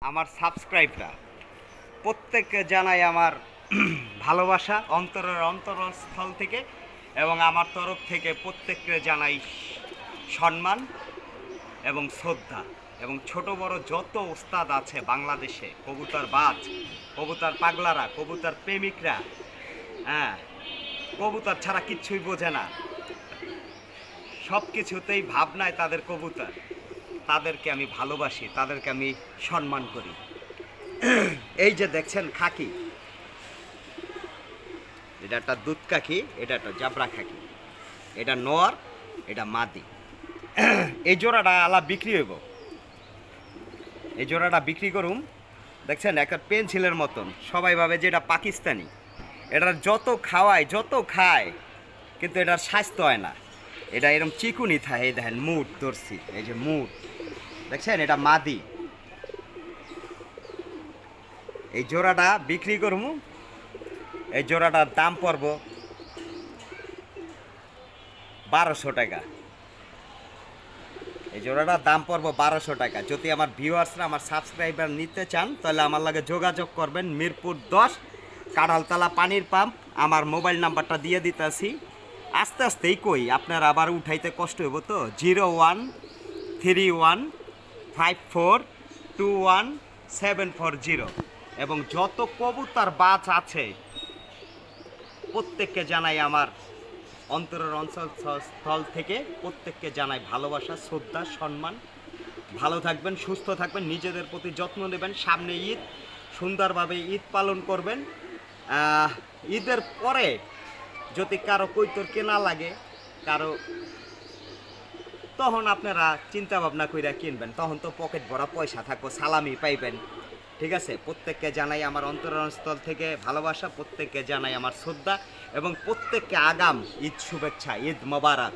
আমার সাবস্ক্রাইবরা প্রত্যেককে জানাই আমার ভালোবাসা অন্তরের অন্তরস্থল থেকে, এবং আমার তরফ থেকে প্রত্যেককে জানাই সম্মান এবং শ্রদ্ধা। এবং ছোট বড় যত ওস্তাদ আছে বাংলাদেশে, কবুতর বাজ, কবুতর পাগলারা, কবুতর প্রেমিকরা, হ্যাঁ, কবুতর ছাড়া কিচ্ছুই বোঝে না, সব কিছুতেই ভাবনায় তাদের কবুতর, তাদেরকে আমি ভালোবাসি, তাদেরকে আমি সম্মান করি। এই যে দেখছেন খাকি, এটা একটা দুধ খাকি, এটা একটা জাবরা খাকি, এটা নর, এটা মাদি। এই জোড়াটা আলা বিক্রি হইব, এই জোড়াটা বিক্রি করুম। দেখছেন একটা পেন্সিলের মতন, সবাই ভাবে যে এটা পাকিস্তানি, এটার যত খাওয়ায় যত খায় কিন্তু এটার স্বাস্থ্য হয় না, এটা এরকম চিকুনি থাকে। এই দেখেন মুড ধরছি, এই যে মুড দেখছেন, এটা মাদি। এই জোড়াটা বিক্রি করবো, এই জোড়াটার দাম পড়ব 1200 টাকা। এই জোড়াটার দাম পড়ব 1200 টাকা। যদি আমার ভিউয়ার্সরা, আমার সাবস্ক্রাইবার নিতে চান তাহলে আমার লাগে যোগাযোগ করবেন। মিরপুর 10, কাঁঠালতলা পানির পাম্প। আমার মোবাইল নাম্বারটা দিয়ে দিতেছি, আস্তে আস্তেই কই, আপনার আবার উঠাইতে কষ্ট হইব তো। 0131542170। এবং যত কবুতর বাজ আছে প্রত্যেককে জানাই আমার অন্তরের স্থল থেকে, প্রত্যেককে জানাই ভালোবাসা, শ্রদ্ধা, সম্মান। ভালো থাকবেন, সুস্থ থাকবেন, নিজেদের প্রতি যত্ন নেবেন। সামনে ঈদ, সুন্দরভাবে ঈদ পালন করবেন। ঈদের পরে যদি কারো কৈতর কেনা লাগে, কারো, তখন আপনারা চিন্তা ভাবনা কইরা কিনবেন, তখন তো পকেট ভরা পয়সা থাকবো, সালামি পাইবেন। ঠিক আছে, প্রত্যেককে জানাই আমার অন্তরস্থল থেকে ভালোবাসা, প্রত্যেককে জানাই আমার শ্রদ্ধা, এবং প্রত্যেককে আগাম ঈদ শুভেচ্ছা, ঈদ মোবারক।